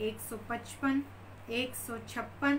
155, 156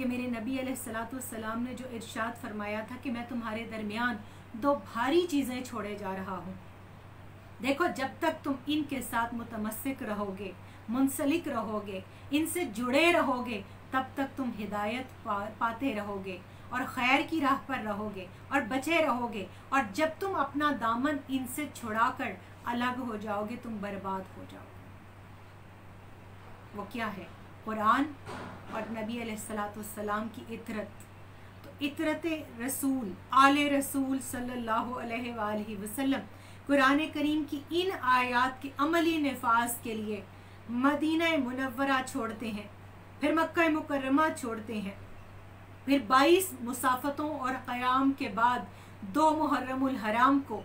کہ میرے نبی علیہ الصلوۃ والسلام نے جو ارشاد فرمایا تھا کہ میں تمہارے درمیان 2 بھاری چیزیں چھوڑے جا رہا ہوں، دیکھو جب تک تم ان کے ساتھ متمسک رہو گے، منسلک رہو گے، ان سے جڑے رہو گے، تب تک تم ہدایت پاتے رہو گے اور خیر کی راہ پر رہو گے اور بچے رہو گے، اور جب تم اپنا دامن ان سے چھڑا کر الگ ہو جاؤ گے تم برباد ہو جاؤ گے۔ وہ کیا ہے؟ قرآن اور نبی علیہ الصلوۃ والسلام کی اطرت۔ تو اطرت رسول، آل رسول صلی اللہ علیہ وآلہ وسلم قرآن کریم کی ان آیات کے عملی نفاذ کے لیے مدینہ منورہ چھوڑتے ہیں، پھر مکہ مکرمہ چھوڑتے ہیں، پھر 22 مسافتوں اور قیام کے بعد 2 محرم الحرام کو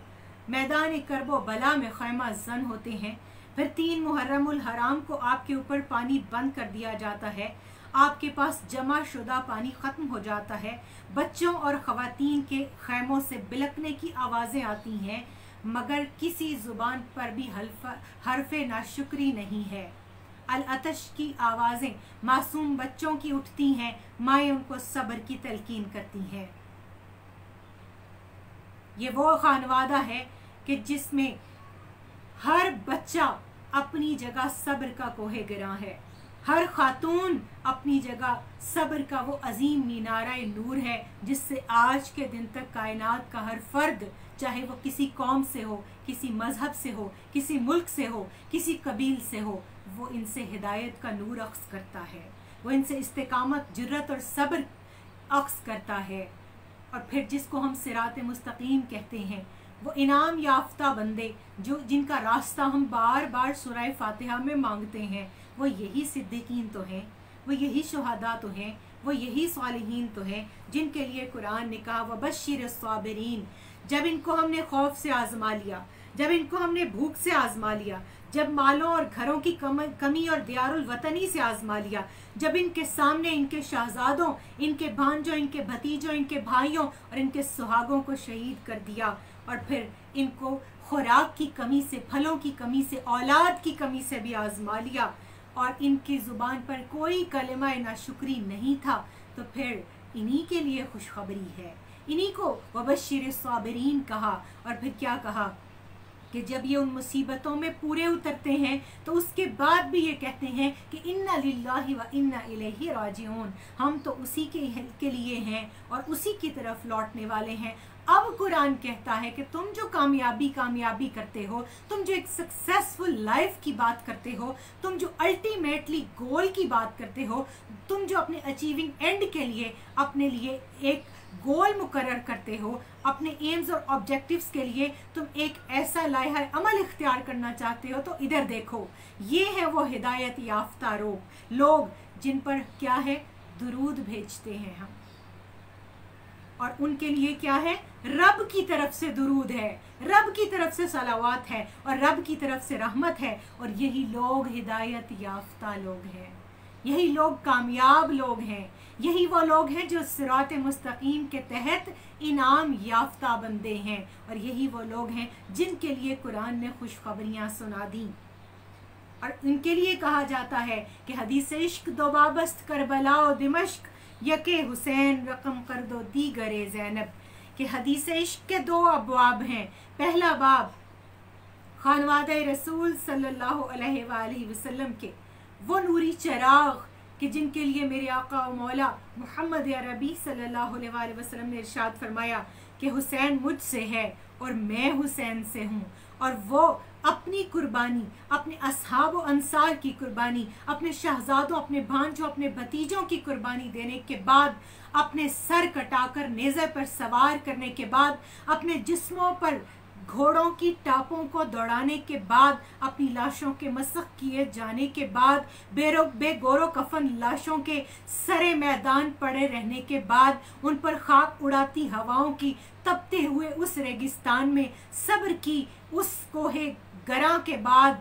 میدان کرب و بلا میں خیمہ زن ہوتے ہیں، پھر 3 محرم الحرام کو آپ کے اوپر پانی بند کر دیا جاتا ہے، آپ کے پاس جمع شدہ پانی ختم ہو جاتا ہے، بچوں اور خواتین کے خیموں سے بلکنے کی آوازیں آتی ہیں، مگر کسی زبان پر بھی حرف ناشکری نہیں ہے۔ العطش کی آوازیں معصوم بچوں کی اٹھتی ہیں، مائیں ان کو صبر کی تلقین کرتی ہیں۔ یہ وہ خانوادہ ہے کہ جس میں ہر بچہ اپنی جگہ صبر کا کوہ گراں ہے، ہر خاتون اپنی جگہ صبر کا وہ عظیم مینارہ نور ہے جس سے آج کے دن تک کائنات کا ہر فرد، چاہے وہ کسی قوم سے ہو، کسی مذہب سے ہو، کسی ملک سے ہو، کسی قبیل سے ہو، وہ ان سے ہدایت کا نور اخذ کرتا ہے، وہ ان سے استقامت، جرت اور صبر اخذ کرتا ہے۔ اور پھر جس کو ہم صراط مستقیم کہتے ہیں، وہ انعام یافتہ بندے جن کا راستہ ہم بار بار سورہ فاتحہ میں مانگتے ہیں، وہ یہی صدیقین تو ہیں، وہ یہی شہداء تو ہیں، وہ یہی صالحین تو ہیں جن کے لیے قرآن نے کہا وبشر الصابرین۔ جب ان کو ہم نے خوف سے آزما لیا، جب ان کو ہم نے بھوک سے آزما لیا، جب مالوں اور گھروں کی کمی اور دیار الوطنی سے آزما لیا، جب ان کے سامنے ان کے شہزادوں، ان کے بھانجوں، ان کے بھتیجوں، ان کے بھائیوں اور ان کے سہاگوں کو شہید کر دیا، اور پھر ان کو خوراک کی کمی سے، پھلوں کی کمی سے، اولاد کی کمی سے بھی آزما لیا، اور ان کی زبان پر کوئی کلمہ ناشکری نہیں تھا، تو پھر انہی کے لیے خوشخبری ہے، انہی کو وبشر الصابرین کہا۔ اور پھر کیا کہا کہ جب یہ ان مصیبتوں میں پورے اترتے ہیں تو اس کے بعد بھی یہ کہتے ہیں کہ انا للہ و انا الیہ راجعون، ہم تو اسی کے لیے ہیں اور اسی کی طرف لوٹنے والے ہیں۔ اب قرآن کہتا ہے کہ تم جو کامیابی کرتے ہو، تم جو ایک سکسیسفل لائف کی بات کرتے ہو، تم جو الٹیمیٹلی گول کی بات کرتے ہو، تم جو اپنے اچیونگ اینڈ کے لیے اپنے لیے ایک گول مقرر کرتے ہو، اپنے ایمز اور آبجیکٹیوز کے لیے تم ایک ایسا لائحہ عمل اختیار کرنا چاہتے ہو، تو ادھر دیکھو، یہ ہے وہ ہدایت یافتہ لوگ جن پر کیا ہے؟ درود بھیجتے ہیں ہم، اور ان کے لیے کیا ہے؟ رب کی طرف سے درود ہے، رب کی طرف سے صلوات ہے، اور رب کی طرف سے رحمت ہے، اور یہی لوگ ہدایت یافتہ لوگ ہیں، یہی لوگ کامیاب لوگ ہیں، یہی وہ لوگ ہیں جو صراط مستقیم کے تحت انعام یافتہ بندے ہیں، اور یہی وہ لوگ ہیں جن کے لیے قرآن نے خوشخبریاں سنا دیں۔ اور ان کے لیے کہا جاتا ہے کہ حدیث عشق دو بابست کربلا و دمشق، یکے حسین رقم کر دو دیگر زینب، کہ حدیث عشق کے 2 ابواب ہیں۔ پہلا باب خانوادہ رسول صلی اللہ علیہ وآلہ وسلم کے وہ نوری چراغ کہ جن کے لیے میرے آقا و مولا محمد عربی صلی اللہ علیہ وآلہ وسلم نے ارشاد فرمایا کہ حسین مجھ سے ہے اور میں حسین سے ہوں، اور وہ اپنی قربانی، اپنے اصحاب و انصار کی قربانی، اپنے شہزادوں، اپنے بھانجوں، اپنے بھتیجوں کی قربانی دینے کے بعد، اپنے سر کٹا کر نیزے پر سوار کرنے کے بعد، اپنے جسموں پر گھوڑوں کی ٹاپوں کو دوڑانے کے بعد، اپنی لاشوں کے مسخ کیے جانے کے بعد، بے گور و کفن لاشوں کے سرے میدان پڑے رہنے کے بعد، ان پر خاک اڑاتی ہواؤں کی تپتے ہوئے اس ریگستان میں صبر کی اس کوہ گراں کے بعد،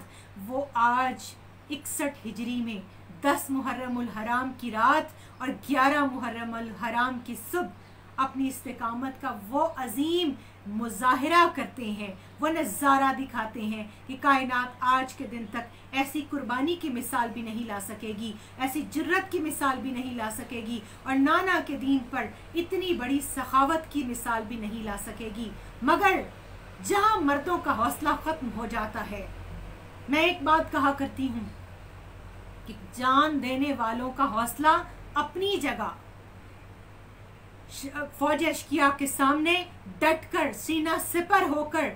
وہ آج 61 ہجری میں 10 محرم الحرام کی رات اور 11 محرم الحرام کی صبح اپنی استقامت کا وہ عظیم مظاہرہ کرتے ہیں، وہ نظارہ دکھاتے ہیں کہ کائنات آج کے دن تک ایسی قربانی کی مثال بھی نہیں لا سکے گی، ایسی جرت کی مثال بھی نہیں لا سکے گی، اور نانا کے دین پر اتنی بڑی سخاوت کی مثال بھی نہیں لا سکے گی۔ مگر جہاں مردوں کا حوصلہ ختم ہو جاتا ہے، میں ایک بات کہا کرتی ہوں کہ جان دینے والوں کا حوصلہ اپنی جگہ، فوج اشکیا کے سامنے ڈٹ کر سینہ سپر ہو کر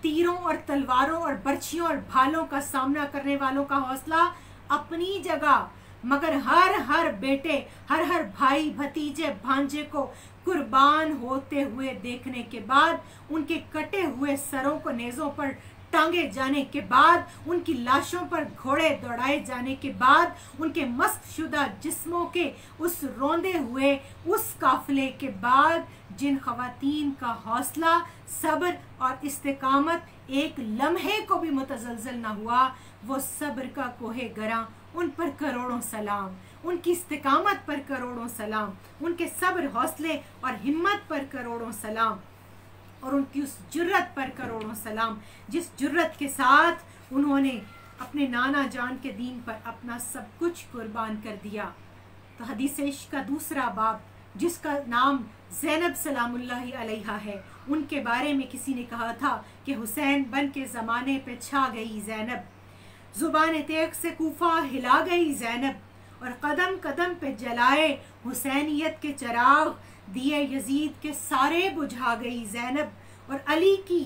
تیروں اور تلواروں اور برچھیوں اور بھالوں کا سامنا کرنے والوں کا حوصلہ اپنی جگہ، مگر ہر بیٹے، ہر بھائی، بھتیجے، بھانجے کو قربان ہوتے ہوئے دیکھنے کے بعد، ان کے کٹے ہوئے سروں کو نیزوں پر ٹانگے جانے کے بعد، ان کی لاشوں پر گھوڑے دوڑائے جانے کے بعد، ان کے مسخ شدہ جسموں کے اس روندے ہوئے اس قافلے کے بعد، جن خواتین کا حوصلہ، صبر اور استقامت ایک لمحے کو بھی متزلزل نہ ہوا، وہ صبر کا کوہ گراں، ان پر کروڑوں سلام، ان کی استقامت پر کروڑوں سلام، ان کے صبر، حوصلے اور ہمت پر کروڑوں سلام، اور ان کی اس جرت پر کروڑوں سلام جس جرت کے ساتھ انہوں نے اپنے نانا جان کے دین پر اپنا سب کچھ قربان کر دیا۔ تو حدیث عشق کا دوسرا باب، جس کا نام زینب سلام اللہ علیہا ہے، ان کے بارے میں کسی نے کہا تھا کہ حسین بن کے زمانے پہ چھا گئی زینب، زبان تیغ سے کوفہ ہلا گئی زینب، اور قدم قدم پہ جلائے حسینیت کے چراغ، دیے یزید کے سارے بجھا گئی زینب، اور علی کی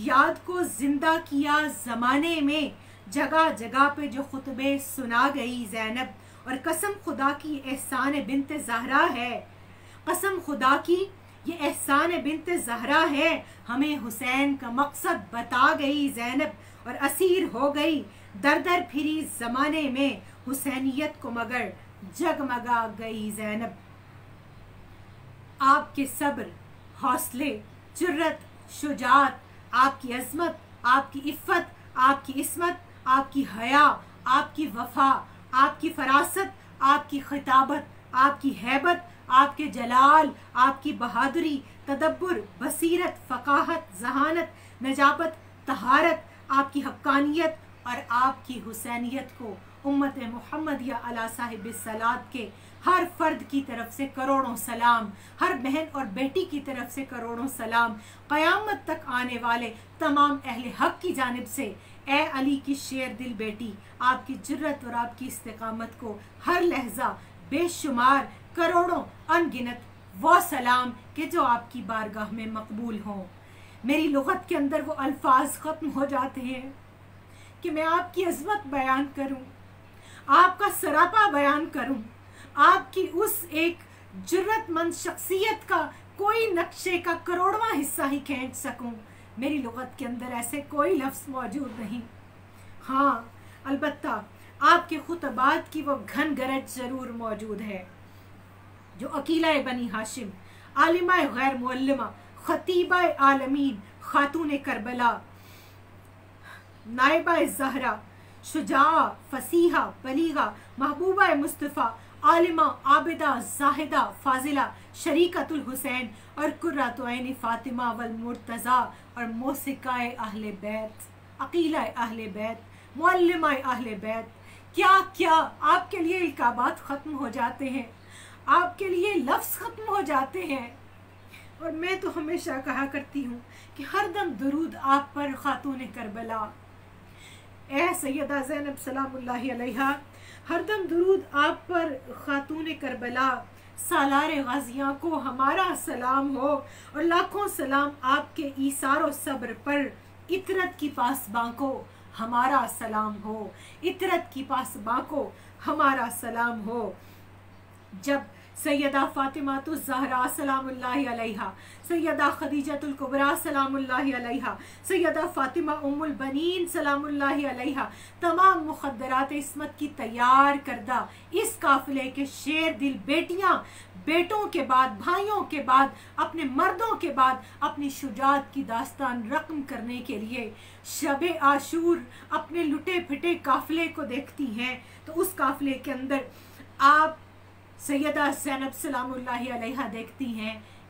یاد کو زندہ کیا زمانے میں، جگہ جگہ پہ جو خطبے سنا گئی زینب، اور قسم خدا کی احسان بنت زہرا ہے، قسم خدا کی یہ احسان بنت زہرا ہے، ہمیں حسین کا مقصد بتا گئی زینب، اور اسیر ہو گئی در در پھری زمانے میں حسینیت کو مگر جگمگا گئی زینب۔ آپ کے صبر، حوصلے، جرت، شجاعت، آپ کی عظمت، آپ کی عفت، آپ کی عصمت، آپ کی حیا، آپ کی وفا، آپ کی فراست، آپ کی خطابت، آپ کی ہیبت، آپ کے جلال، آپ کی بہادری، تدبر، بصیرت، فقاہت، ذہانت، نجابت، طہارت، آپ کی حقانیت اور آپ کی حسینیت کو امت محمدیہ علی صاحب الصلاۃ کے ہر فرد کی طرف سے کروڑوں سلام، ہر بہن اور بیٹی کی طرف سے کروڑوں سلام، قیامت تک آنے والے تمام اہل حق کی جانب سے، اے علی کی شیر دل بیٹی، آپ کی جرت اور آپ کی استقامت کو ہر لحظہ بے شمار کروڑوں ان گنت وہ سلام کہ جو آپ کی بارگاہ میں مقبول ہوں۔ میری لغت کے اندر وہ الفاظ ختم ہو جاتے ہیں کہ میں آپ کی عظمت بیان کروں، آپ کا سراپا بیان کروں، آپ کی اس ایک جرت مند شخصیت کا کوئی نقشے کا کروڑواں حصہ ہی کھینچ سکوں۔ میری لغت کے اندر ایسے کوئی لفظ موجود نہیں۔ ہاں البتہ آپ کے خطبات کی وہ گھن گرج ضرور موجود ہے جو عقیلہ بنی ہاشم، عالمہ غیر معلمہ، خطیبہ عالمین، خاتون کربلا، نائبہ زہرا، شجاع، فصیحہ، بلیغہ، محبوبہ مصطفیٰ، عالمہ، عابدہ، زاہدہ، فاضلہ، شریکۃ الحسین اور قرۃ عین فاطمہ والمرتضیٰ اور موسیقہ اہل بیت، عقیلہ اہل بیت، معلمہ اہل بیت، کیا کیا آپ کے لیے القابات ختم ہو جاتے ہیں، آپ کے لیے لفظ ختم ہو جاتے ہیں۔ اور میں تو ہمیشہ کہا کرتی ہوں کہ ہر دم درود آپ پر خاتون کربلا، اے سیدہ زینب سلام اللہ علیہا، ہر دم درود آپ پر خاتون کربلا، سالار غازیاں کو ہمارا سلام ہو، اور لاکھوں سلام آپ کے ایثار و صبر پر، اطرت کی پاسباں کو ہمارا سلام ہو، اطرت کی پاسباں کو ہمارا سلام ہو۔ جب سیدہ فاطمہ الزہرا سلام اللہ علیہا، سیدہ خدیجہ الکبریٰ سلام اللہ علیہا، سیدہ فاطمہ ام البنین سلام اللہ علیہا، تمام مخدرات عصمت کی تیار کردہ اس قافلے کے شیر دل بیٹیاں، بیٹوں کے بعد، بھائیوں کے بعد، اپنے مردوں کے بعد اپنی شجاعت کی داستان رقم کرنے کے لیے شب عاشور اپنے لٹے پھٹے قافلے کو دیکھتی ہیں، تو اس قافلے کے اندر آپ سیدہ زینب سلام اللہ علیہا دیکھتی ہیں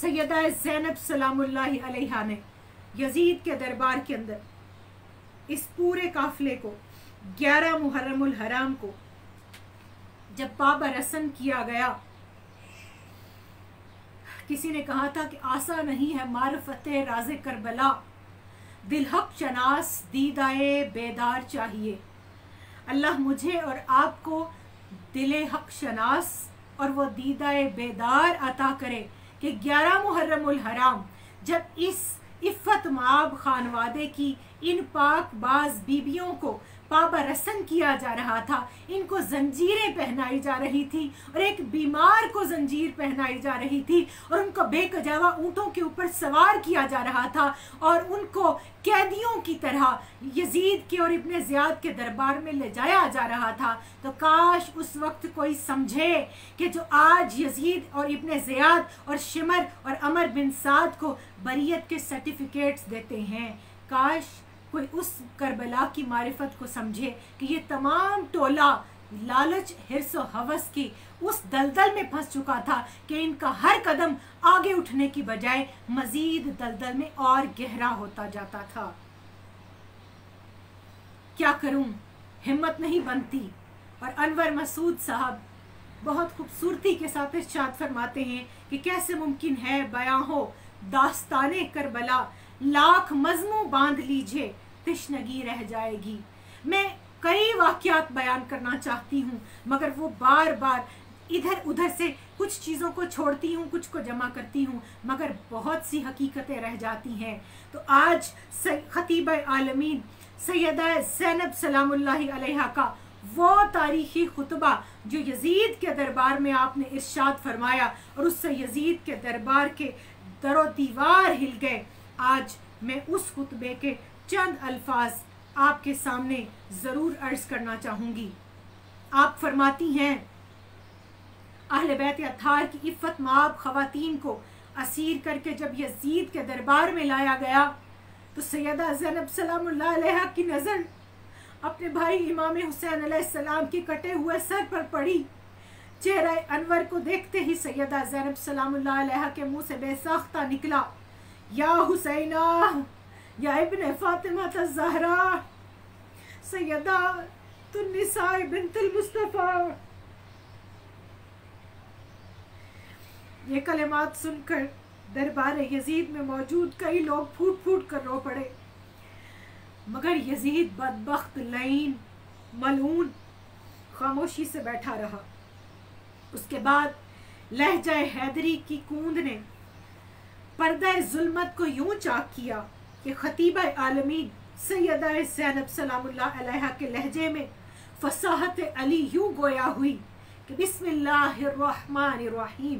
سیدہ زینب سلام اللہ علیہا نے یزید کے دربار کے اندر اس پورے قافلے کو 11 محرم الحرام کو جب پابا رسم کیا گیا، کسی نے کہا تھا کہ آسا نہیں ہے معرفت راز کربلا، دل حق شناس دیدائے بیدار چاہیے۔ اللہ مجھے اور آپ کو دل حق شناس اور وہ دیدائے بیدار عطا کرے کہ 11 محرم الحرام جب اس عفت مآب خانوادے کی ان پاک باز بیبیوں کو پابا رسم کیا جا رہا تھا، ان کو زنجیریں پہنائی جا رہی تھی اور ایک بیمار کو زنجیر پہنائی جا رہی تھی اور ان کو بے کجاوا اونٹوں کے اوپر سوار کیا جا رہا تھا اور ان کو قیدیوں کی طرح یزید کے اور ابن زیاد کے دربار میں لے جایا جا رہا تھا، تو کاش اس وقت کوئی سمجھے کہ جو آج یزید اور ابن زیاد اور شمر اور عمر بن سعد کو بریت کے سرٹیفکیٹس دیتے ہیں، کاش کوئی اس کربلا کی معرفت کو سمجھے کہ یہ تمام ٹولہ لالچ حرص و ہوس کی اس دلدل میں پھنس چکا تھا کہ ان کا ہر قدم آگے اٹھنے کی بجائے مزید دلدل میں اور گہرا ہوتا جاتا تھا۔ کیا کروں، ہمت نہیں بنتی۔ اور انور مسعود صاحب بہت خوبصورتی کے ساتھ ارشاد فرماتے ہیں کہ کیسے ممکن ہے بیاں ہو داستان کربلا، لاکھ مضموں باندھ لیجئے تشنگی رہ جائے گی۔ میں کئی واقعات بیان کرنا چاہتی ہوں مگر وہ بار بار ادھر ادھر سے کچھ چیزوں کو چھوڑتی ہوں، کچھ کو جمع کرتی ہوں، مگر بہت سی حقیقتیں رہ جاتی ہیں۔ تو آج خطیبہ عالمین سیدہ زینب سلام اللہ علیہا کا وہ تاریخی خطبہ جو یزید کے دربار میں آپ نے ارشاد فرمایا اور اس سے یزید کے دربار کے در و دیوار ہل گئے، آج میں اس خطبے کے چند الفاظ آپ کے سامنے ضرور عرض کرنا چاہوں گی۔ آپ فرماتی ہیں اہل بیت اطہار کی عفت مآب خواتین کو اسیر کر کے جب یزید کے دربار میں لایا گیا تو سیدہ زینب سلام اللہ علیہا کی نظر اپنے بھائی امام حسین علیہ السلام کے کٹے ہوئے سر پر پڑی۔ چہرہ انور کو دیکھتے ہی سیدہ زینب سلام اللہ علیہا کے منہ سے بے ساختہ نکلا، یا حسینہ یا ابن فاطمہ الزہرا سیدہ النساء بنت المصطفیٰ۔ یہ کلمات سن کر دربار یزید میں موجود کئی لوگ پھوٹ پھوٹ کر رو پڑے، مگر یزید بدبخت لعین ملعون خاموشی سے بیٹھا رہا۔ اس کے بعد لہجہ حیدری کی کوند نے پردہ ظلمت کو یوں چاک کیا کہ خطیبہ عالمین سیدہ زینب سلام اللہ علیہا کے لہجے میں فصاحت علی یوں گویا ہوئی کہ بسم اللہ الرحمن الرحیم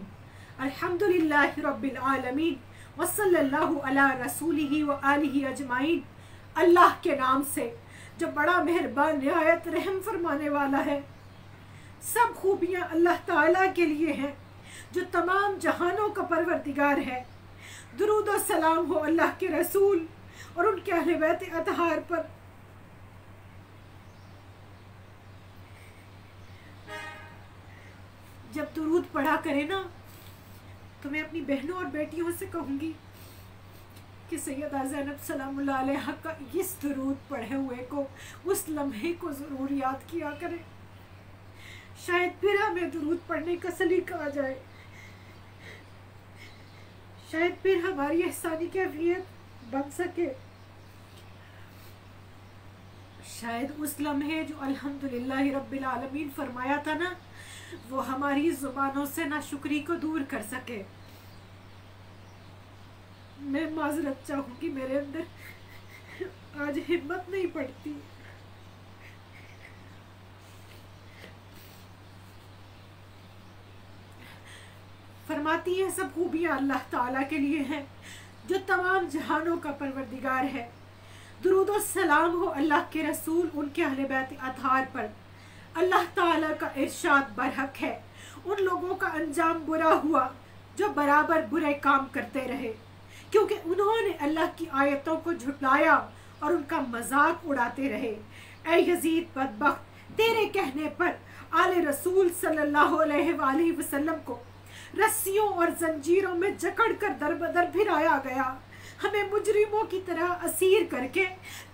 الحمدللہ رب العالمین وصلی اللہ علی رسولہ وآلہ اجمعین۔ اللہ کے نام سے جو بڑا مہربان نہایت رحم فرمانے والا ہے، سب خوبیاں اللہ تعالیٰ کے لیے ہیں جو تمام جہانوں کا پروردگار ہے۔ درود و سلام ہو اللہ کے رسول اور ان کے اہل بیت اطہار پر۔ جب درود پڑھا کرے نا تو میں اپنی بہنوں اور بیٹیوں سے کہوں گی کہ سیدہ زینب سلام اللہ علیہ کا اس درود پڑھے ہوئے کو اس لمحے کو ضرور یاد کیا کرے، شاید پھر ہمیں درود پڑھنے کا سلیقہ آ جائے، شاید پھر ہماری احسانی کیفیت بن سکے، شاید اس لمحے جو الحمدللہ رب العالمین فرمایا تھا نا وہ ہماری زبانوں سے ناشکری کو دور کر سکے۔ میں معذرت چاہوں گی، میرے اندر آج ہمت نہیں پڑتی۔ فرماتی ہیں سب خوبیاں اللہ تعالیٰ کے لیے ہیں جو تمام جہانوں کا پروردگار ہے۔ درود و سلام ہو اللہ کے رسول ان کے اہل بیت اطہار پر۔ اللہ تعالیٰ کا ارشاد برحق ہے، ان لوگوں کا انجام برا ہوا جو برابر برے کام کرتے رہے، کیونکہ انہوں نے اللہ کی آیتوں کو جھٹلایا اور ان کا مذاق اڑاتے رہے۔ اے یزید بدبخت، تیرے کہنے پر آل رسول صلی اللہ علیہ وآلہ وسلم کو رسیوں اور زنجیروں میں جکڑ کر در بدر پھرایا گیا، ہمیں مجرموں کی طرح اسیر کر کے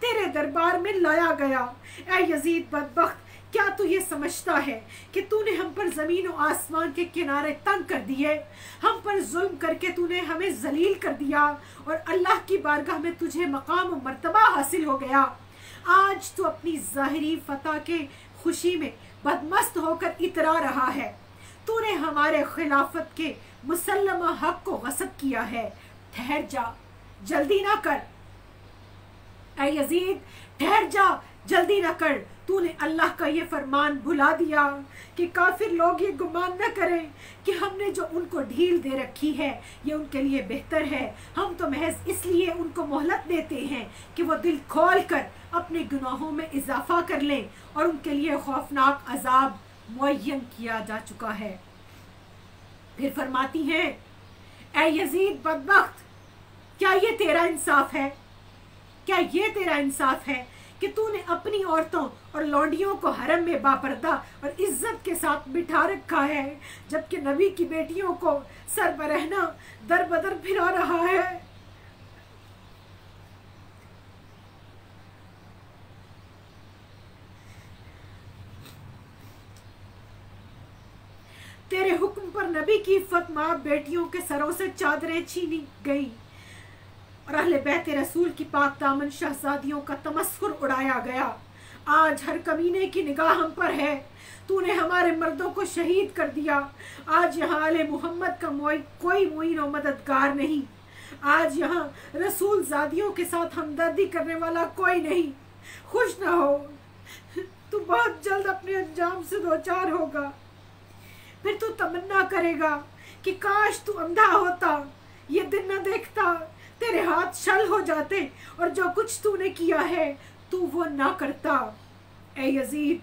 تیرے دربار میں لایا گیا۔ اے یزید بدبخت، کیا تو یہ سمجھتا ہے کہ تو نے ہم پر زمین و آسمان کے کنارے تنگ کر دیے، ہم پر ظلم کر کے تو نے ہمیں ذلیل کر دیا، اور اللہ کی بارگاہ میں تجھے مقام و مرتبہ حاصل ہو گیا۔ آج تو اپنی ظاہری فتح کے خوشی میں بدمست ہو کر اترا رہا ہے، تو نے ہمارے خلافت کے مسلمہ حق کو غصب کیا ہے۔ ٹھہر جا، جلدی نہ کر، اے یزید ٹھہر جا، جلدی نہ کر۔ تو نے اللہ کا یہ فرمان بھلا دیا کہ کافر لوگ یہ گمان نہ کریں کہ ہم نے جو ان کو ڈھیل دے رکھی ہے یہ ان کے لیے بہتر ہے، ہم تو محض اس لیے ان کو مہلت دیتے ہیں کہ وہ دل کھول کر اپنے گناہوں میں اضافہ کر لیں، اور ان کے لیے خوفناک عذاب معین کیا جا چکا ہے۔ پھر فرماتی ہیں، اے یزید بدبخت، کیا یہ تیرا انصاف ہے؟ کیا یہ تیرا انصاف ہے کہ تو نے اپنی عورتوں اور لونڈیوں کو حرم میں باپردہ اور عزت کے ساتھ بٹھا رکھا ہے، جبکہ نبی کی بیٹیوں کو سر برہنہ در بدر پھرا رہا ہے؟ تیرے حکم پر نبی کی عفت ماں بیٹیوں کے سروں سے چادریں چھینی گئیں، اور اہل بیت رسول کی پاک دامن شہزادیوں کا تمسخر اڑایا گیا۔ آج ہر کمینے کی نگاہ ہم پر ہے، تو نے ہمارے مردوں کو شہید کر دیا۔ آج یہاں آل محمد کا کوئی معین و مددگار نہیں، آج یہاں رسول زادیوں کے ساتھ ہمدردی کرنے والا کوئی نہیں۔ خوش نہ ہو، تو بہت جلد اپنے انجام سے دوچار ہوگا۔ پھر تو تمنا کرے گا کہ کاش تو اندھا ہوتا، یہ دن نہ دیکھتا، تیرے ہاتھ شل ہو جاتے، اور جو کچھ تو نے کیا ہے تو وہ نہ کرتا۔ اے یزید،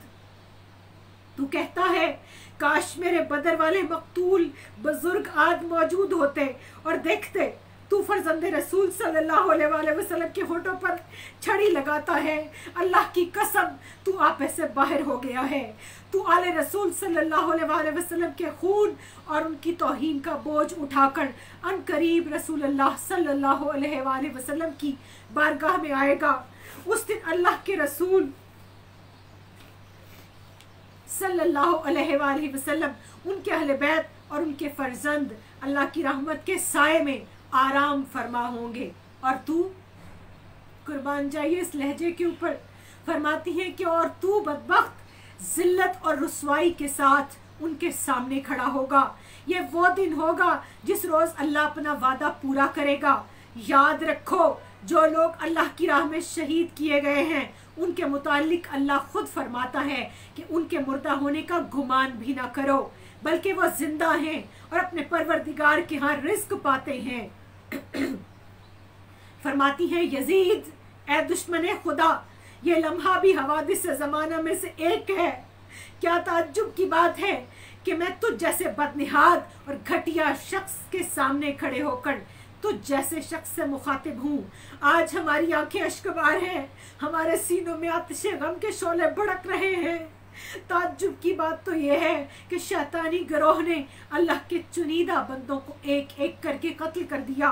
تو کہتا ہے کاش میرے بدر والے مقتول بزرگ آج موجود ہوتے اور دیکھتے۔ تو فرزند رسول صلی اللہ علیہ وآلہ وسلم کے ہونٹوں پر چھڑی لگاتا ہے، اللہ کی قسم تو آپے سے باہر ہو گیا ہے۔ تو آل رسول صلی اللہ علیہ وآلہ وسلم کے خون اور ان کی توہین کا بوجھ اٹھا کر ان قریب رسول اللہ صلی اللہ علیہ وآلہ وسلم کی بارگاہ میں آئے گا۔ اس دن اللہ کے رسول صلی اللہ علیہ وآلہ وسلم، ان کے اہل بیت اور ان کے فرزند اللہ کی رحمت کے سائے میں آرام فرما ہوں گے، اور تو قربان جائیے اس لہجے کے اوپر، فرماتی ہیں کہ اور تو بدبخت ذلت اور رسوائی کے ساتھ ان کے سامنے کھڑا ہوگا۔ یہ وہ دن ہوگا جس روز اللہ اپنا وعدہ پورا کرے گا۔ یاد رکھو، جو لوگ اللہ کی راہ میں شہید کیے گئے ہیں ان کے متعلق اللہ خود فرماتا ہے کہ ان کے مردہ ہونے کا گمان بھی نہ کرو، بلکہ وہ زندہ ہیں اور اپنے پروردگار کے ہاں رزق پاتے ہیں۔ فرماتی ہیں یزید، اے دشمن خدا، یہ لمحہ بھی حوادث زمانہ میں سے ایک ہے۔ کیا تعجب کی بات ہے کہ میں تجھ جیسے بدنہاد اور گھٹیا شخص کے سامنے کھڑے ہو کر تجھ جیسے شخص سے مخاطب ہوں۔ آج ہماری آنکھیں اشکبار ہیں، ہمارے سینوں میں آتش غم کے شعلے بھڑک رہے ہیں۔ تعجب کی بات تو یہ ہے کہ شیطانی گروہ نے اللہ کے چنیدہ بندوں کو ایک ایک کر کے قتل کر دیا۔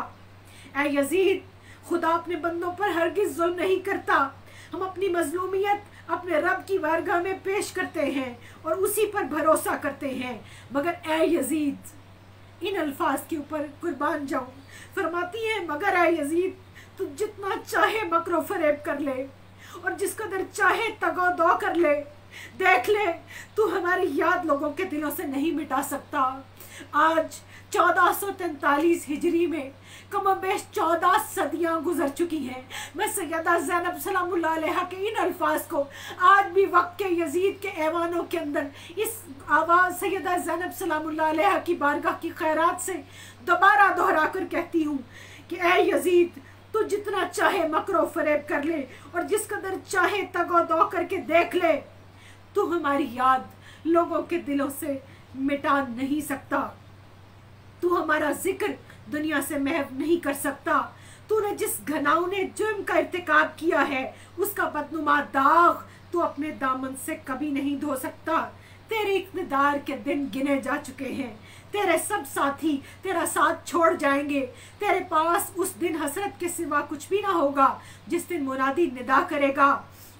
اے یزید، خدا اپنے بندوں پر ہرگز ظلم نہیں کرتا۔ ہم اپنی مظلومیت اپنے رب کی بارگاہ میں پیش کرتے ہیں اور اسی پر بھروسہ کرتے ہیں، مگر اے یزید، ان الفاظ کے اوپر قربان جاؤں، فرماتی ہیں مگر اے یزید، تو جتنا چاہے مکر و فریب کر لے اور جس قدر چاہے تگو دو کر لے، دیکھ لے تو ہماری یاد لوگوں کے دلوں سے نہیں مٹا سکتا۔ آج 1443 ہجری میں کم و بیش 14 صدیاں گزر چکی ہیں۔ میں سیدہ زینب سلام اللہ علیہ کے ان الفاظ کو آج بھی وقت کے یزید کے ایوانوں کے اندر اس آواز سیدہ زینب سلام اللہ علیہ کی بارگاہ کی خیرات سے دوبارہ دہرا کر کہتی ہوں کہ اے یزید، تو جتنا چاہے مکر و فریب کر لے اور جس قدر چاہے تگ و دو کر کے دیکھ لے، تو ہماری یاد لوگوں کے دلوں سے مٹا نہیں سکتا، تو ہمارا ذکر دنیا سے محو نہیں کر سکتا۔ تو نے جس گھناؤنے جرم کا ارتکاب کیا ہے اس کا بدنما داغ تو اپنے دامن سے کبھی نہیں دھو سکتا۔ تیرے اقتدار کے دن گنے جا چکے ہیں، تیرے سب ساتھی تیرا ساتھ چھوڑ جائیں گے. تیرے پاس اس دن حسرت کے سوا کچھ بھی نہ ہوگا جس دن منادی ندا کرے گا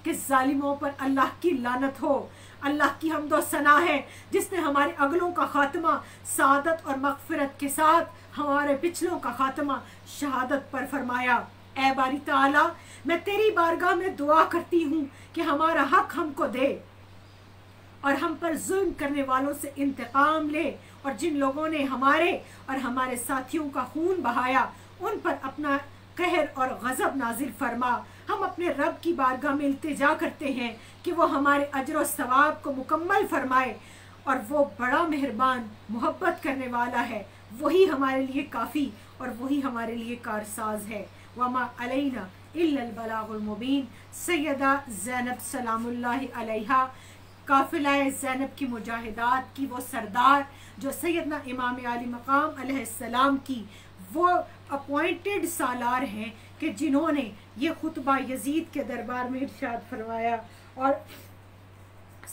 کہ ظالموں پر اللہ کی لعنت ہو. اللہ کی حمد و ثنا ہے جس نے ہمارے اگلوں کا خاتمہ سعادت اور مغفرت کے ساتھ ہمارے پچھلوں کا خاتمہ شہادت پر فرمایا. اے باری تعالیٰ میں تیری بارگاہ میں دعا کرتی ہوں کہ ہمارا حق ہم کو دے اور ہم پر ظلم کرنے والوں سے انتقام لے, اور جن لوگوں نے ہمارے اور ہمارے ساتھیوں کا خون بہایا ان پر اپنا قہر اور غضب نازل فرما. ہم اپنے رب کی بارگاہ میں التجا کرتے ہیں کہ وہ ہمارے اجر و ثواب کو مکمل فرمائے, اور وہ بڑا مہربان محبت کرنے والا ہے. وہی ہمارے لیے کافی اور وہی ہمارے لیے کارساز ہے. وما علینا الا البلاغ المبین. سیدہ زینب سلام اللہ علیہا, قافلہ زینب کی مجاہدات کی وہ سردار جو سیدنا امام علی مقام علیہ السلام کی وہ اپوائنٹڈ سالار ہیں کہ جنہوں نے یہ خطبہ یزید کے دربار میں ارشاد فرمایا. اور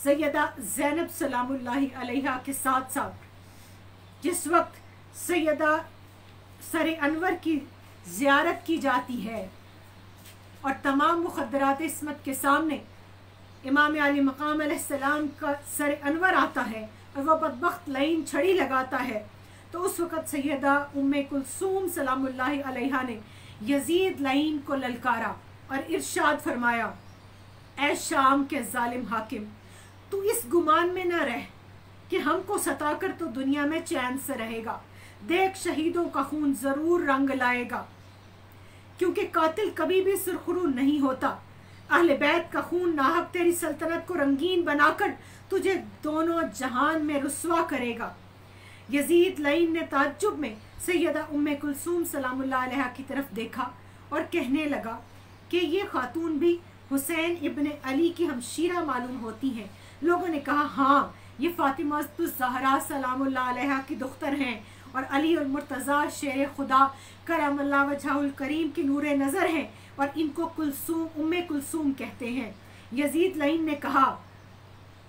سیدہ زینب سلام اللہ علیہا کے ساتھ ساتھ جس وقت سیدہ سر انور کی زیارت کی جاتی ہے اور تمام مخدرات عصمت کے سامنے امام علی مقام علیہ السلام کا سر انور آتا ہے اور وہ بدبخت لعین چھڑی لگاتا ہے, تو اس وقت سیدہ ام کلثوم سلام اللہ علیہا نے یزید لعین کو للکارا اور ارشاد فرمایا, اے شام کے ظالم حاکم, تو اس گمان میں نہ رہ کہ ہم کو ستا کر تو دنیا میں چین سے رہے گا. دیکھ شہیدوں کا خون ضرور رنگ لائے گا, کیونکہ قاتل کبھی بھی سرخرو نہیں ہوتا. اہل بیت کا خون ناحق تیری سلطنت کو رنگین بنا کر تجھے دونوں جہان میں رسوا کرے گا. یزید لعین نے تعجب میں سیدہ ام کلثوم سلام اللہ علیہا کی طرف دیکھا اور کہنے لگا کہ یہ خاتون بھی حسین ابن علی کی ہمشیرہ معلوم ہوتی ہیں. لوگوں نے کہا ہاں یہ فاطمہ الزہرا سلام اللہ علیہا کی دختر ہیں اور علی المرتضیٰ شیر خدا کرم اللہ وجہہ الکریم کی نور نظر ہیں اور ان کو کلثوم ام کلثوم کہتے ہیں. یزید لعین نے کہا,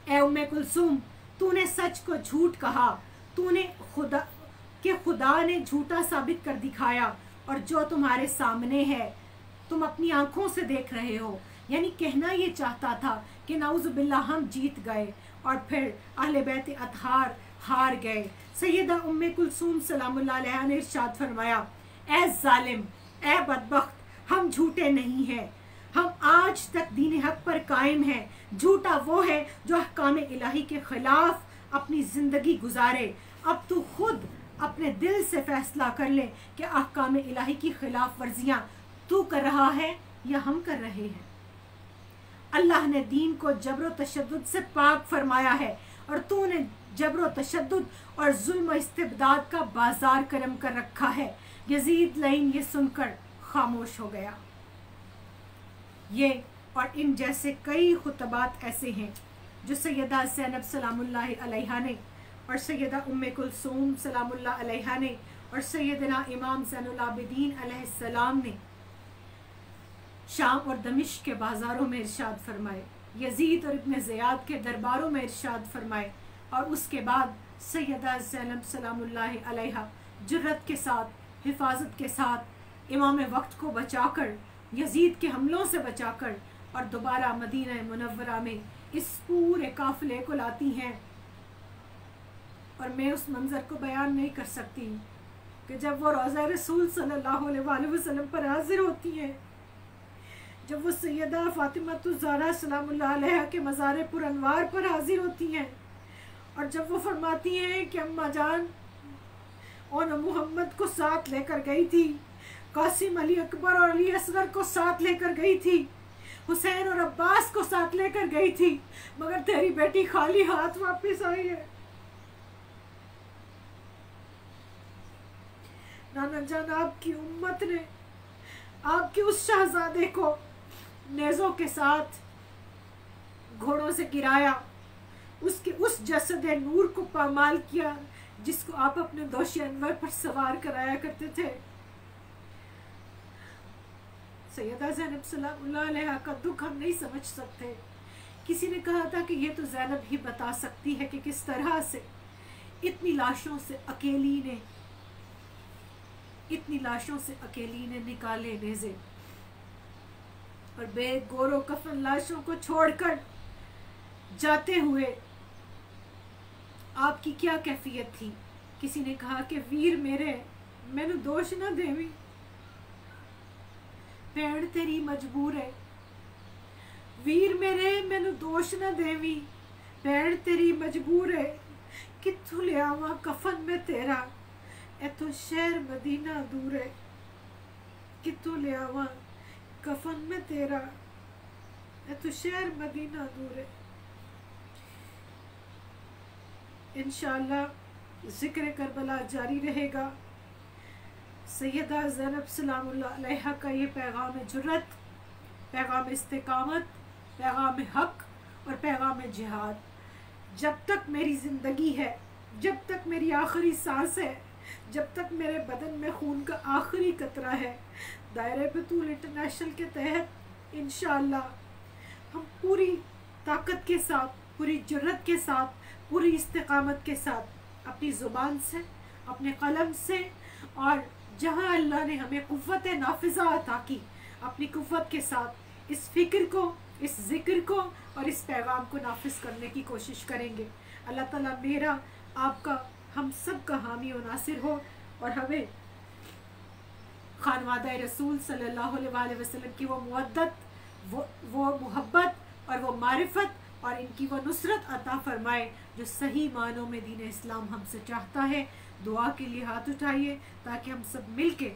اے ام کلثوم, تو نے سچ کو جھوٹ کہا, تو نے خدا نے جھوٹا ثابت کر دکھایا, اور جو تمہارے سامنے ہے تم اپنی آنکھوں سے دیکھ رہے ہو. یعنی کہنا یہ چاہتا تھا کہ نعوذ باللہ ہم جیت گئے اور پھر اہل بیت اطہار ہار گئے. سیدہ ام کلثوم سلام اللہ علیہا نے ارشاد فرمایا, اے ظالم, اے بدبخت, ہم جھوٹے نہیں ہیں, ہم آج تک دین حق پر قائم ہیں. جھوٹا وہ ہے جو احکام الہی کے خلاف اپنی زندگی گزارے. اب تو خود اپنے دل سے فیصلہ کر لے کہ احکام الہی کی خلاف ورزیاں تو کر رہا ہے یا ہم کر رہے ہیں. اللہ نے دین کو جبر و تشدد سے پاک فرمایا ہے اور تو نے جبر و تشدد اور ظلم و استبداد کا بازار کرم کر رکھا ہے. یزید لعین یہ سن کر خاموش ہو گیا. یہ اور ان جیسے کئی خطبات ایسے ہیں جو سیدہ زینب سلام اللہ علیہا نے اور سیدہ ام کلثوم سلام اللہ علیہا نے اور سیدنا امام زین العابدین علیہ السلام نے شام اور دمشق کے بازاروں میں ارشاد فرمائے, یزید اور ابن زیاد کے درباروں میں ارشاد فرمائے, اور اس کے بعد سیدہ زینب سلام اللہ علیہا جرت کے ساتھ, حفاظت کے ساتھ امام وقت کو بچا کر, یزید کے حملوں سے بچا کر, اور دوبارہ مدینہ منورہ میں اس پورے قافلے کو لاتی ہیں. اور میں اس منظر کو بیان نہیں کر سکتی کہ جب وہ روضہ رسول صلی اللہ علیہ وآلہ وسلم پر حاضر ہوتی ہیں, جب وہ سیدہ فاطمہ الزہرا سلام اللہ علیہا کے مزار پر انوار پر حاضر ہوتی ہیں, اور جب وہ فرماتی ہیں کہ اماں جان اور محمد کو ساتھ لے کر گئی تھی, قاسم علی اکبر اور علی اصغر کو ساتھ لے کر گئی تھی, حسین اور عباس کو ساتھ لے کر گئی تھی, مگر تیری بیٹی خالی ہاتھ واپس آئی ہے. نانا جان, آپ کی امت نے آپ کے اس شہزادے کو نیزوں کے ساتھ گھوڑوں سے گرایا, اس کے اس جسد نور کو پامال کیا جس کو آپ اپنے دوش انور پر سوار کرایا کرتے تھے. سیدہ زینب سلام اللہ علیہا کا دکھ ہم نہیں سمجھ سکتے. کسی نے کہا تھا کہ یہ تو زینب ہی بتا سکتی ہے کہ کس طرح سے اتنی لاشوں سے اکیلی نے نکالے نیزے، اور بے گور و کفن لاشوں کو چھوڑ کر جاتے ہوئے آپ کی کیا کیفیت تھی؟ کسی نے کہا کہ ویر میرے مینو دوش نہ دیوی، بھیڑ تیری مجبور ہے، ویر میرے مینو دوش نہ دیوی، بھیڑ تیری مجبور ہے، کتھوں لے آواں کفن میں تیرا، ایتھوں شہر مدینہ دور ہے، کتھوں لے آواں کفن میں تیرا، ایتھوں شہر مدینہ دور ہے۔ انشاءاللہ ذکر کربلا جاری رہے گا۔ سیدہ زینب سلام اللہ علیہا کا یہ پیغام جرت، پیغام استقامت، پیغام حق اور پیغام جہاد جب تک میری زندگی ہے، جب تک میری آخری سانس ہے، جب تک میرے بدن میں خون کا آخری قطرہ ہے، دائرہ بطول انٹرنیشنل کے تحت انشاءاللہ ہم پوری طاقت کے ساتھ، پوری جرت کے ساتھ، پوری استقامت کے ساتھ اپنی زبان سے، اپنے قلم سے، اور جہاں اللہ نے ہمیں قوت نافذہ عطا کی، اپنی قوت کے ساتھ اس فکر کو، اس ذکر کو اور اس پیغام کو نافذ کرنے کی کوشش کریں گے۔ اللہ تعالیٰ میرا، آپ کا، ہم سب کا حامی و ناصر ہو، اور ہمیں خانوادہ رسول صلی اللہ علیہ وآلہ وسلم کی وہ مودت، وہ محبت اور وہ معرفت اور ان کی وہ نصرت عطا فرمائے جو صحیح معنوں میں دین اسلام ہم سے چاہتا ہے۔ دعا کے لیے ہاتھ اٹھائیے تاکہ ہم سب مل کے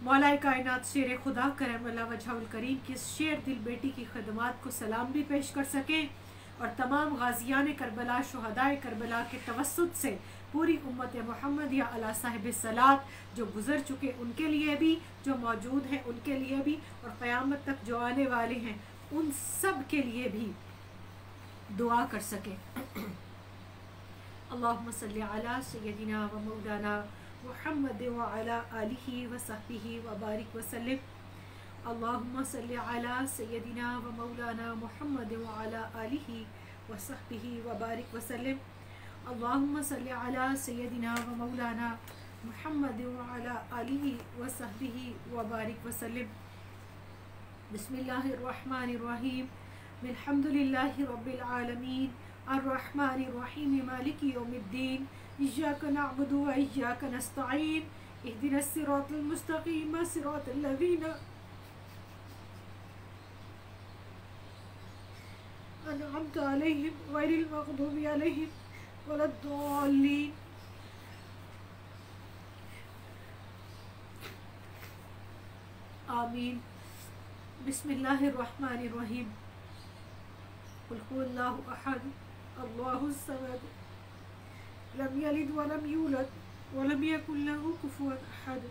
مولا کائنات شیر خدا کرم اللہ وجہہ الکریم کی اس شیر دل بیٹی کی خدمات کو سلام بھی پیش کر سکیں، اور تمام غازیان کربلا، شہدائے کربلا کے توسط سے پوری امت محمدیہ علی صاحب صلات جو گزر چکے ان کے لیے بھی، جو موجود ہیں ان کے لیے بھی، اور قیامت تک جو آنے والے ہیں ان سب کے لیے بھی دعا کر سکیں۔ اللہم صلی علی سیدنا و مولانا محمد وعلی آلہ وصحبہ وبارک وسلم۔ اللہم صلی علی سیدنا و مولانا محمد وعلی آلہ وصحبہ وبارک وسلم۔ اللہم صلی علی سیدنا و مولانا محمد وعلی آلہ وصحبہ وبارک وسلم۔ بسم اللہ الرحمن الرحیم، الحمد للہ رب العالمین، الرحمن الرحیم، مالک یوم الدین، ایاک نعبد و ایاک نستعین، اہدنا الصراط المستقیم، صراط الذین انعمت علیہم غیر المغضوب علیہم ولا الضالین۔ آمین۔ بسم اللہ الرحمن الرحیم، قل هو اللہ احد اللہ الصمد لم یلد ولم یولد ولم یکن له کفوا احد۔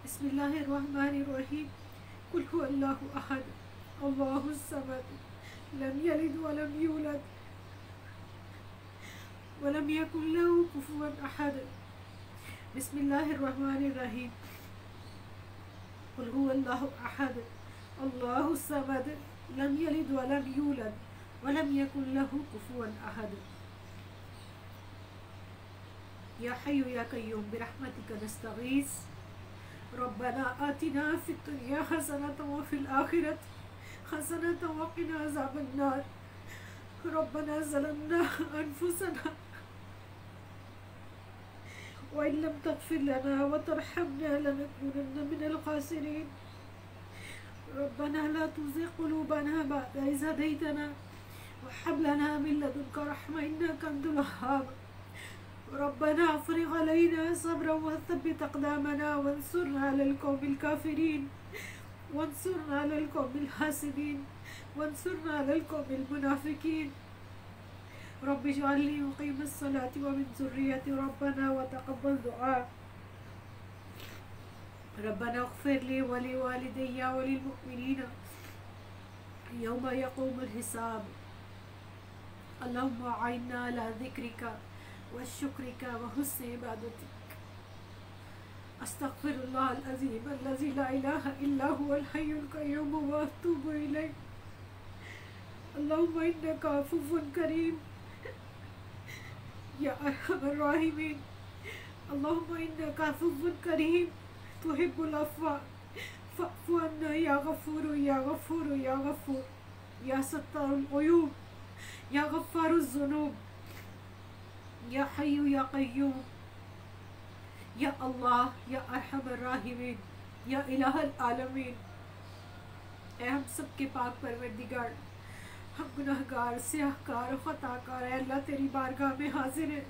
بسم اللہ الرحمن الرحیم، قل هو اللہ احد اللہ الصمد لم یلد ولم یولد ولم یکن له کفوا احد۔ بسم اللہ الرحمن الرحیم، قل هو اللہ احد اللہ الصمد لم یلد ولم یولد ولم یکن له کفوا احد۔ یا حی یا قیوم برحمتک نستغیث، ربنا آتنا فی الدنیا حسنة وفی الآخرة حسنة وقنا عذاب النار، ربنا ظلمنا انفسنا وإن لم تغفر لنا وترحمنا لنكونن من الخاسرين، ربنا لا تزغ قلوبنا بعد إذ هديتنا وهب لنا من لدنك رحمة إنك أنت الوهاب، ربنا افرغ علينا صبرا وثبت أقدامنا وانصرنا على القوم الكافرين، وانصرنا على القوم الحاسدين، وانصرنا على القوم المنافقين، رب اجعلني مقيم الصلاة ومن ذريتي ربنا وتقبل دعاء، ربنا اغفر لي ولوالدي وللمؤمنين يوم يقوم الحساب، اللهم أعنا على ذكرك وشكرك وحسن عبادتك، أستغفر الله العظيم الذي لا إله إلا هو الحي القيوم وأتوب إليه، اللهم إنك عفو كريم یا ارحم الراحمین. اللہم انک عفو کریم تحب العفو فاعف عنا یا غفور یا غفور یا غفور یا ستار العیوب یا غفار الذنوب یا حی یا قیوم یا اللہ یا ارحم الراحمین یا الہ العالمین. اے ہم سب کے پاک پروردگار، ہم گناہگار، سیاہکار و خطا کار، اے اللہ تیری بارگاہ میں حاضر ہیں.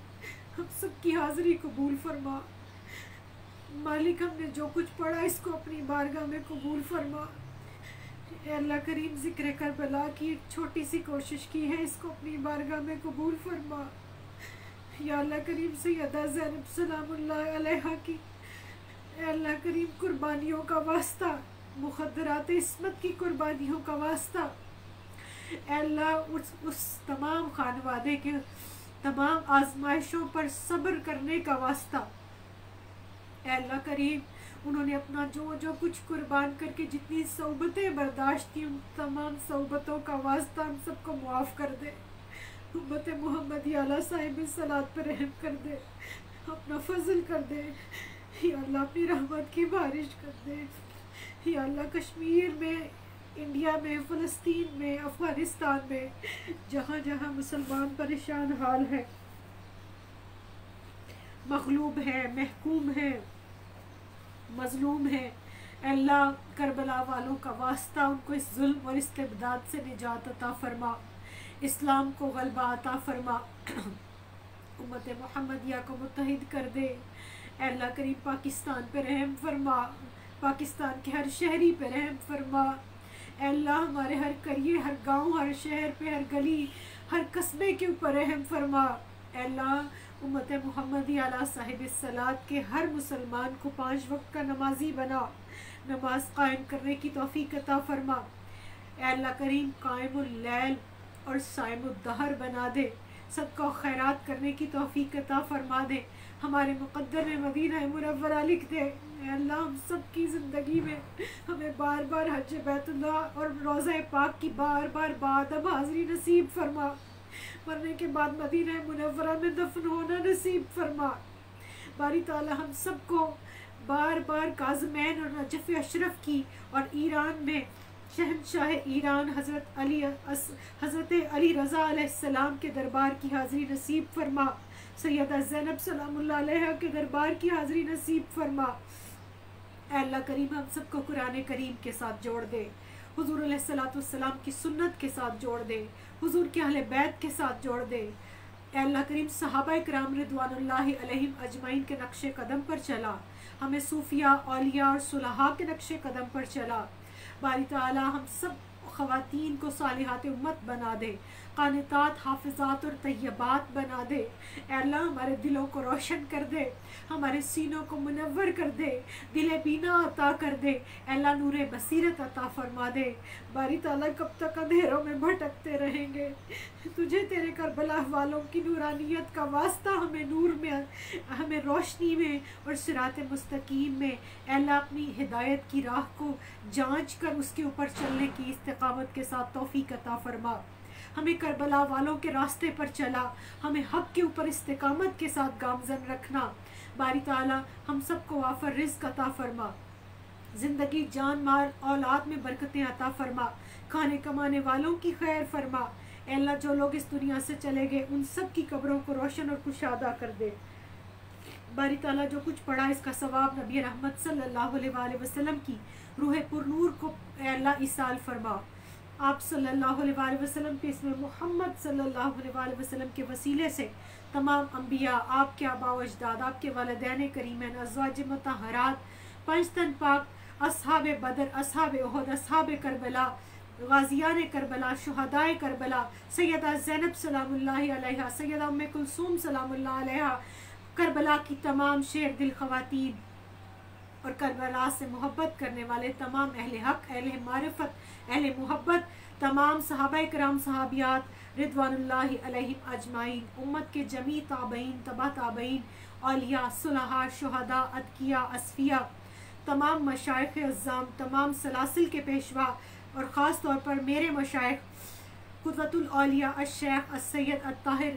ہم سب کی حاضری قبول فرما. مالک ہم نے جو کچھ پڑھا اس کو اپنی بارگاہ میں قبول فرما. اے اللہ کریم ذکر کربلا کی ایک چھوٹی سی کوشش کی ہے، اس کو اپنی بارگاہ میں قبول فرما. یا اللہ کریم سیدہ زینب سلام اللہ علیہا کی اے اللہ کریم قربانیوں کا واسطہ، مخدرات عصمت کی قربانیوں کا واسطہ، اے اللہ اس تمام خانوادے کے تمام آزمائشوں پر صبر کرنے کا واسطہ. اے اللہ کریم انہوں نے اپنا جو کچھ قربان کر کے جتنی صحبتیں برداشت کی، ان تمام صحبتوں کا واسطہ ہم سب کو معاف کر دے. امت محمد یا اللہ صاحب صلات پر رحم کر دے، اپنا فضل کر دے. یا اللہ اپنی رحمت کی بارش کر دے. یا اللہ کشمیر میں، انڈیا میں، فلسطین میں، افغانستان میں، جہاں جہاں مسلمان پریشان حال ہے، مغلوب ہے، محکوم ہے، مظلوم ہے، اے اللہ کربلا والوں کا واسطہ ان کو اس ظلم اور استبداد سے نجات عطا فرما. اسلام کو غلبہ عطا فرما. امت محمدیہ کو متحد کر دے. اے اللہ کریم پاکستان پہ رحم فرما، پاکستان کے ہر شہری پہ رحم فرما. اے اللہ ہمارے ہر قریے، ہر گاؤں، ہر شہر پہ، ہر گلی، ہر قصبے کے اوپر رحم فرما. اے اللہ امت محمدی علیہ صاحب الصلاۃ کے ہر مسلمان کو 5 وقت کا نمازی بنا، نماز قائم کرنے کی توفیق عطا فرما. اے اللہ کریم قائم اللیل اور صائم الدہر بنا دے، صدقہ و خیرات کرنے کی توفیق عطا فرما دے. ہمارے مقدر میں مدینہ منورہ لکھ دے. اے اللہ ہم سب کی زندگی میں ہمیں بار بار حج بیت اللہ اور روضہ پاک کی بار بار بادب حاضری نصیب فرما. مرنے کے بعد مدینہ منورہ میں دفن ہونا نصیب فرما. باری تعالی ہم سب کو بار بار کاظمین اور نجف اشرف کی اور ایران میں شہنشاہ ایران حضرت علی رضا علیہ السلام کے دربار کی حاضری نصیب فرما. سیدہ زینب سلام اللہ علیہ کے دربار کی حاضری نصیب فرما. اے اللہ کریم ہم سب کو قرآن کریم کے ساتھ جوڑ دے، حضور علیہ الصلوۃ والسلام کی سنت کے ساتھ جوڑ دے، حضور کے اہل بیت کے ساتھ جوڑ دے. اے اللہ کریم صحابہ کرام رضوان اللہ علیہم اجمعین کے نقش قدم پر چلا، ہمیں صوفیاء، اولیاء اور صلحاء کے نقش قدم پر چلا. باری تعالی ہم سب خواتین کو صالحات امت بنا دے، قانتات، حافظات اور طیبات بنا دے. اے اللہ ہمارے دلوں کو روشن کر دے، ہمارے سینوں کو منور کر دے، دل بینا عطا کر دے. اے اللہ نور بصیرت عطا فرما دے. باری تعالیٰ کب تک اندھیروں میں بھٹکتے رہیں گے؟ تجھے تیرے کربلا والوں کی نورانیت کا واسطہ ہمیں نور میں، ہمیں روشنی میں اور صراط مستقیم میں اے اللہ اپنی ہدایت کی راہ کو جانچ کر اس کے اوپر چلنے کی استقامت کے ساتھ توفیق عطا فرما. ہمیں کربلا والوں کے راستے پر چلا، ہمیں حق کے اوپر استقامت کے ساتھ گامزن رکھنا. باری تعالی ہم سب کو وافر رزق عطا فرما، زندگی، جان، مال، اولاد میں برکتیں عطا فرما، کھانے کمانے والوں کی خیر فرما. اے اللہ جو لوگ اس دنیا سے چلے گئے ان سب کی قبروں کو روشن اور کشادہ کر دے. باری تعالیٰ جو کچھ پڑھا اس کا ثواب نبی رحمت صلی اللہ علیہ وآلہ وسلم کی روح پر نور کو اے اللہ ایصال فرما. آپ صلی اللہ علیہ وآلہ وسلم کے اسم محمد صلی اللہ علیہ وآلہ وسلم کے وسیلے سے تمام انبیاء، آپ کے آباء و اجداد، آپ کے والدین کریمین، ازواج مطہرات، 5 تن پاک، اصحاب بدر، اصحاب احد، اصحاب کربلا، غازیان کربلا، شہدائے کربلا، سیدہ زینب سلام اللہ علیہا، سیدہ ام کلثوم سلام اللہ علیہا، کربلا کی تمام شیر دل خواتین اور کربلا سے محبت کرنے والے تمام اہل حق، اہل معرفت، اہل محبت، تمام صحابہ کرام، صحابیات رضوان اللہ علیہم اجمعین، امت کے جمیع تابعین، تبع تابعین، اولیاء، صلحاء، شہداء، اتقیاء، اصفیاء، تمام مشائخ اعظام، تمام سلاسل کے پیشوا اور خاص طور پر میرے مشائخ قدوۃ الاولیاء الشیخ السید الطاہر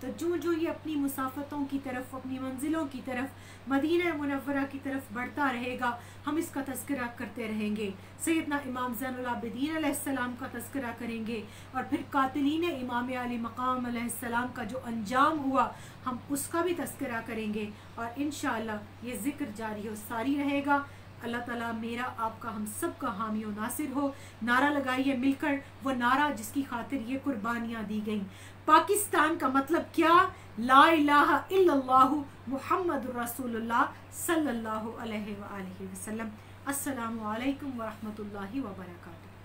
تو جو یہ اپنی مسافتوں کی طرف، اپنی منزلوں کی طرف، مدینہ منورہ کی طرف بڑھتا رہے گا، ہم اس کا تذکرہ کرتے رہیں گے، سیدنا امام زین العابدین علیہ السلام کا تذکرہ کریں گے، اور پھر قاتلین امام علی مقام علیہ السلام کا جو انجام ہوا ہم اس کا بھی تذکرہ کریں گے، اور انشاءاللہ یہ ذکر جاری و ساری رہے گا۔ اللہ تعالیٰ میرا آپ کا ہم سب کا حامی و ناصر ہو۔ نعرہ لگائیے مل کر، وہ نعرہ جس کی خاطر یہ قربانیاں دی گئیں۔ پاکستان کا مطلب کیا؟ لا الہ الا اللہ محمد رسول اللہ صلی اللہ علیہ وآلہ وسلم۔ السلام علیکم ورحمۃ اللہ وبرکاتہ۔